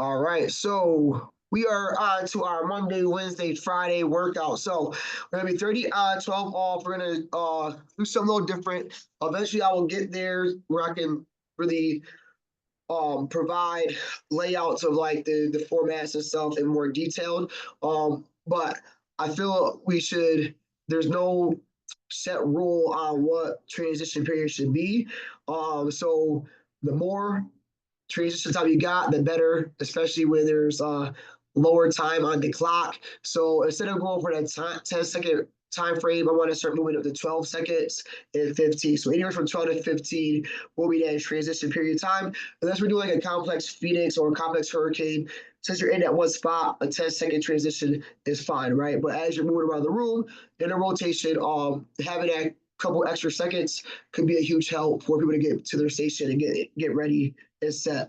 All right, so we are on to our Monday, Wednesday, Friday workout. So we're gonna be 30 on, 12 off. We're gonna do something a little different. Eventually I will get there where I can really provide layouts of like the formats and stuff and more detailed. But I feel there's no set rule on what transition period should be. So the more transition time you got, the better, especially when there's lower time on the clock. So instead of going for that 10-second time frame, I want to start moving up to 12 seconds and 15. So anywhere from 12 to 15 will be that transition period time. Unless we're doing like a complex Phoenix or a complex Hurricane, since you're in that one spot, a 10-second transition is fine, right? But as you're moving around the room in a rotation, having that couple extra seconds could be a huge help for people to get to their station and get ready and set.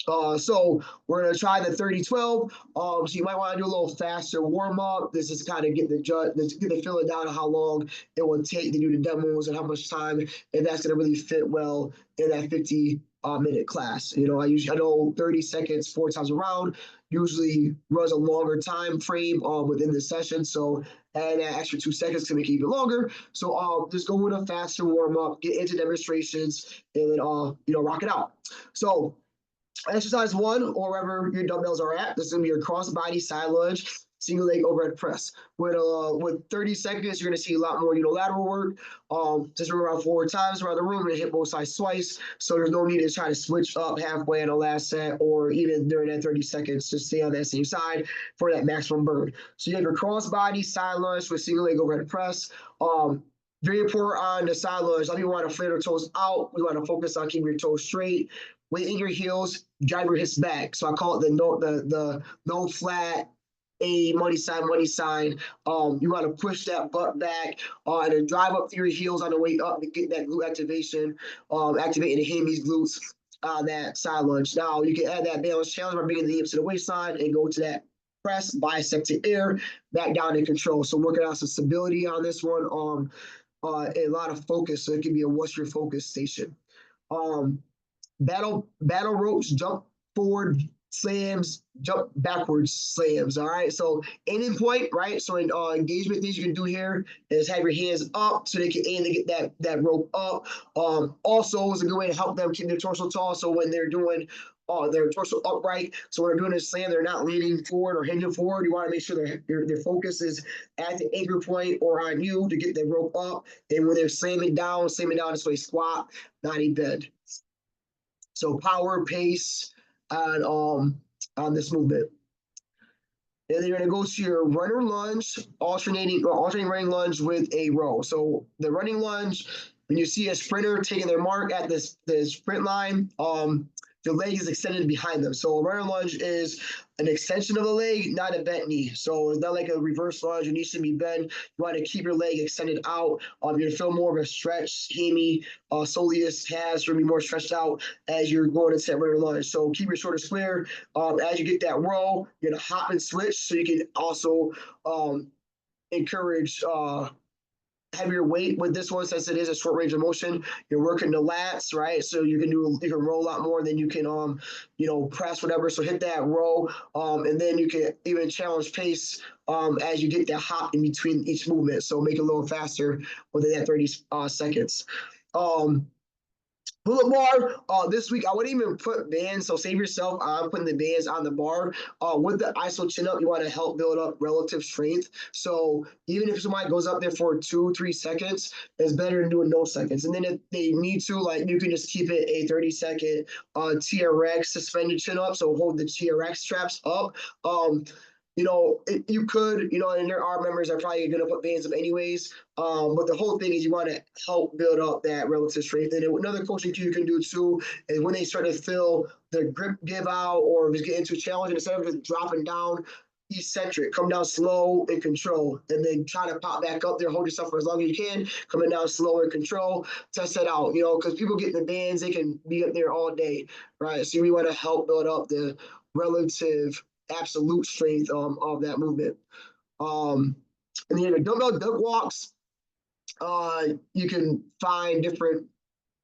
So we're gonna try the 30-12. So you might want to do a little faster warm up. This is kind of get the feeling down of how long it will take to do the demos and how much time, and that's gonna really fit well in that 50 minute class. You know, I know 30 seconds 4 times around usually runs a longer time frame within the session. So add that extra 2 seconds to make it even longer. So just go with a faster warm up, get into demonstrations, and then rock it out. So exercise 1, or wherever your dumbbells are at, this is gonna be your cross body side lunge, single leg overhead press. With 30 seconds, you're gonna see a lot more unilateral work. Just run around 4 times around the room and hit both sides twice. So there's no need to try to switch up halfway in the last set or even during that 30 seconds. Just stay on that same side for that maximum burn. So you have your cross body side lunge with single leg overhead press. Very important on the side lunge. Some people want to flare their toes out. We want to focus on keeping your toes straight. Weight your heels, drive your hips back. So I call it the no flat a money sign. You want to push that butt back and then drive up through your heels on the way up to get that glute activation, activating the hammies, glutes on that side lunge. Now you can add that balance challenge by bringing the hips to the waistline and go to that press, bicep to air, back down in control. So working on some stability on this one, a lot of focus. So it can be a what's your focus station. Battle ropes, jump forward slams, jump backwards slams. All right. So aiming point, right? So in engagement, things you can do here is have your hands up so they can aim to get that rope up. Also is a good way to help them keep their torso tall. So when they're doing their torso upright, so when they're doing a slam, they're not leaning forward or hinging forward. You want to make sure their focus is at the anchor point or on you to get the rope up. And when they're slamming down this way, squat, not a bend. So power, pace, on this movement. And then you're going to go to your runner lunge, alternating running lunge with a row. So the running lunge, when you see a sprinter taking their mark at the sprint line, the leg is extended behind them. So a runner lunge is an extension of the leg, not a bent knee. So it's not like a reverse lunge. Your knee should be bent. You want to keep your leg extended out. You're going to feel more of a stretch, hammy, soleus has to be more stretched out as you're going into that runner lunge. So keep your shoulders square. As you get that row, you're going to hop and switch. So you can also encourage heavier weight with this one since it is a short range of motion. You're working the lats, right? So you can roll a lot more than you can press whatever. So hit that row, and then you can even challenge pace as you get that hop in between each movement. So make it a little faster within that 30 seconds. Pull-up bar, this week, I wouldn't even put bands, so save yourself on putting the bands on the bar. With the ISO chin-up, you want to help build up relative strength. So even if somebody goes up there for 2-3 seconds, it's better than doing no seconds. And then if they need to, like, you can just keep it a 30-second TRX suspended chin-up, so hold the TRX straps up. You could, and there are members that are probably going to put bands up anyways. But the whole thing is you want to help build up that relative strength. And another coaching cue you can do too is when they start to feel the grip give out or if it's getting too challenging, instead of just dropping down, eccentric, come down slow and control, and then try to pop back up there, hold yourself for as long as you can, coming down slow and control, test that out, because people get in the bands, they can be up there all day, right? So we want to help build up the relative absolute strength of that movement. And then the dumbbell duck walks, you can find different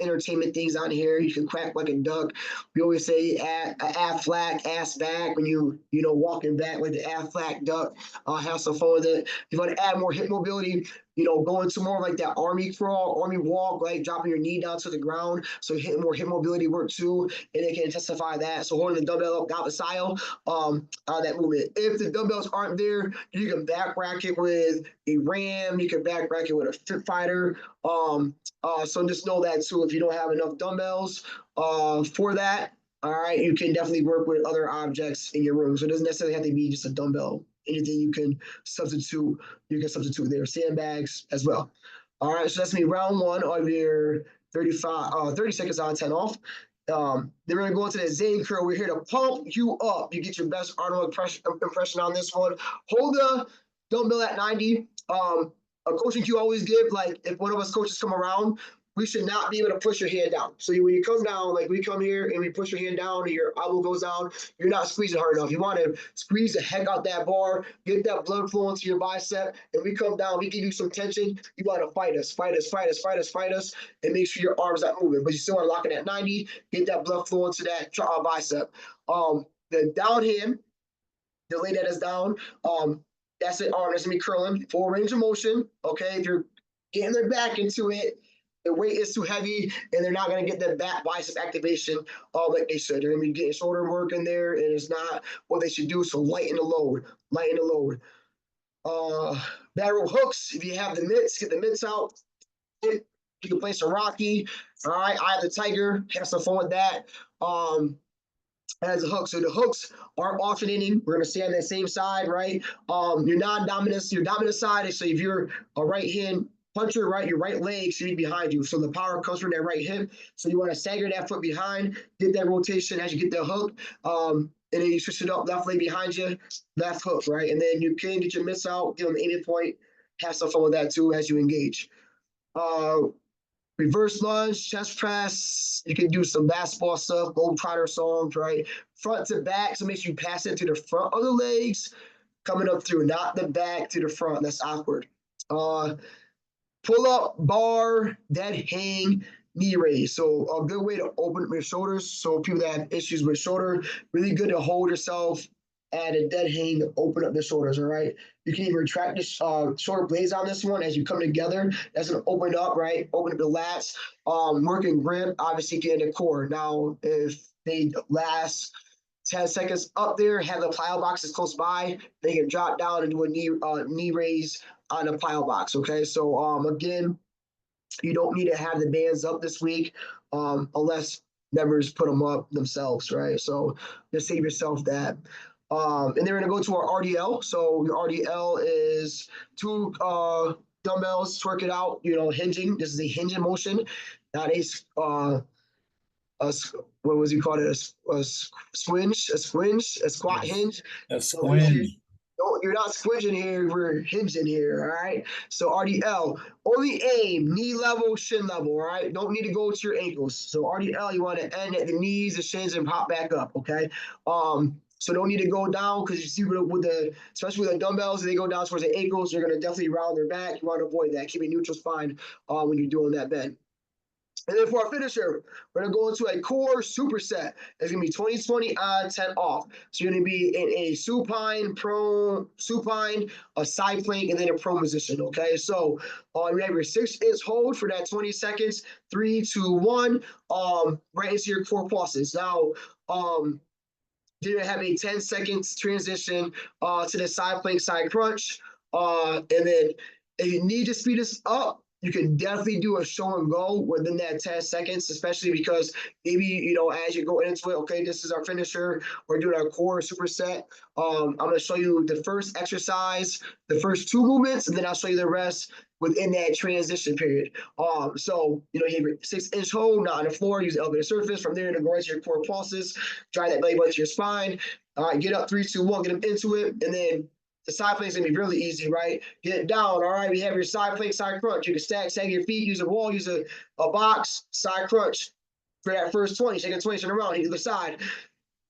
entertainment things on here. You can quack like a duck. We always say Aflac, ass back when you know walking back with the Aflac duck. Have some fun with it. If you want to add more hip mobility, you know, go into more like that army crawl, army walk, like dropping your knee down to the ground. So you're hitting more hip mobility work too, and it can intensify that. So holding the dumbbell up, goblet style, on that movement. If the dumbbells aren't there, you can back rack it with a ram. You can back rack it with a Fit Fighter. So just know that too. If you don't have enough dumbbells for that, all right, you can definitely work with other objects in your room. So it doesn't necessarily have to be just a dumbbell. Anything you can substitute there. Sandbags as well. All right, so that's me round one of your 30 seconds on, 10 off. Then we're gonna go into the Zane curl. We're here to pump you up. You get your best Arnold impression on this one. Hold the dumbbell at 90. A coaching cue I always give, like if one of us coaches come around, we should not be able to push your hand down. So when you come down, like we come here and we push your hand down and your elbow goes down, you're not squeezing hard enough. You want to squeeze the heck out that bar, get that blood flow into your bicep, and we come down, we give you some tension. You want to fight us, and make sure your arms not moving. But you still want to lock it at 90, get that blood flow into that bicep. The down hand, the lay that is down, that's it. Arm that's gonna be curling, full range of motion. Okay, if you're getting their back into it, the weight is too heavy, and they're not gonna get the back bicep activation like they should. They're gonna be getting shoulder work in there, and it's not what they should do. So lighten the load, lighten the load. Barrel hooks. If you have the mitts, get the mitts out. You can play some Rocky. All right, Eye of the Tiger. Have some fun with that. As a hook. So the hooks are alternating. We're going to stay on that same side, right? Your dominant side is, so if you're a right hand puncher, right, your right leg should be behind you. So the power comes from that right hip. So you want to stagger that foot behind, get that rotation as you get the hook. And then you switch it up, left leg behind you, left hook, right? And then you can get your mitts out, give them an aiming point, have some fun with that too as you engage. Reverse lunge, chest press. You can do some basketball stuff, Globetrotter songs, right? Front to back, so make sure you pass it to the front of the legs, coming up through, not the back to the front. That's awkward. Pull up, bar, dead hang, knee raise. So a good way to open up your shoulders. So people that have issues with shoulder, really good to hold yourself at a dead hang to open up the shoulders, all right? You can even retract the shoulder blades on this one as you come together. That's going to open up, right? Open up the lats. Working grip, obviously getting the core. Now, if they last 10 seconds up there, have the plyo boxes close by, they can drop down and do a knee raise on the plyo box, okay? So, again, you don't need to have the bands up this week unless members put them up themselves, right? So just save yourself that. And then we're gonna go to our RDL. So your RDL is two dumbbells, twerk it out, you know, hinging. This is a hinging motion, not a what was he called it? A squat hinge. A squinge. No, you're not squishing here, we're hinging here, all right? So RDL, only aim, knee level, shin level, all right? Don't need to go to your ankles. So RDL, you want to end at the knees, the shins, and pop back up, okay? So don't need to go down, because you see with the, especially with the dumbbells, they go down towards the ankles, you're going to definitely round their back. You want to avoid that. Keep a neutral spine when you're doing that bend. And then for our finisher, we're going to go into a core superset. It's going to be 20-20 on, 10 off. So you're going to be in a supine, a side plank, and then a prone position, okay? So you have your 6-inch hold for that 20 seconds, 3, 2, 1, right into your core pulses. Now, you're going to have a 10 seconds transition to the side plank, side crunch. And then if you need to speed this up, you can definitely do a show and go within that 10 seconds, especially because maybe, you know, as you go into it, okay, this is our finisher, we're doing our core superset. I'm going to show you the first exercise, the first 2 movements, and then I'll show you the rest within that transition period. So, you know, you have your 6-inch hold, not on the floor, use the elevated surface. From there to go into your core pulses, drive that belly button to your spine. All right, get up, 3, 2, 1, get them into it, and then the side plank's gonna be really easy, right? Get it down, all right? We have your side plank, side crunch. You can sag your feet, use a wall, use a box, side crunch for that first 20. Second 20, turn around, hit the other side.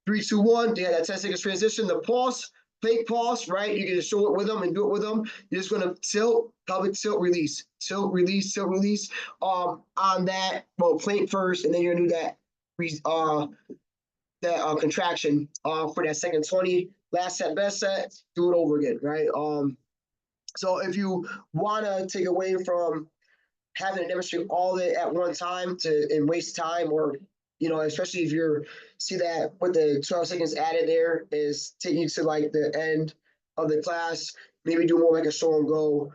3, 2, 1, yeah, that 10 seconds transition. The pulse, plank pulse, right? You can just show it with them and do it with them. You're just gonna tilt, pelvic tilt, release, tilt, release, tilt, release. On that, well, plank first, and then you're gonna do that contraction for that second 20. Last set, best set, do it over again, right? So if you wanna take away from having to demonstrate all of it at one time and waste time, or especially if you're see that with the 12 seconds added there is taking you to like the end of the class, maybe do more like a show and go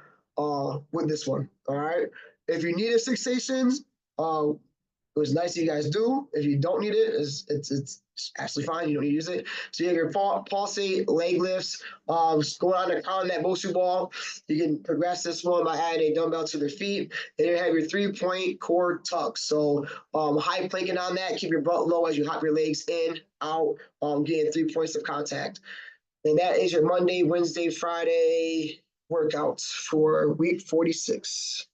with this one. All right. If you need a 6 stations, it was nice that you guys do. If you don't need it, it's absolutely fine. You don't need to use it. So you have your pulsate leg lifts. Going on that Bosu ball. You can progress this one by adding a dumbbell to the feet. And you have your 3-point core tucks. So high planking on that. Keep your butt low as you hop your legs in, out, getting 3 points of contact. And that is your Monday, Wednesday, Friday workouts for week 46.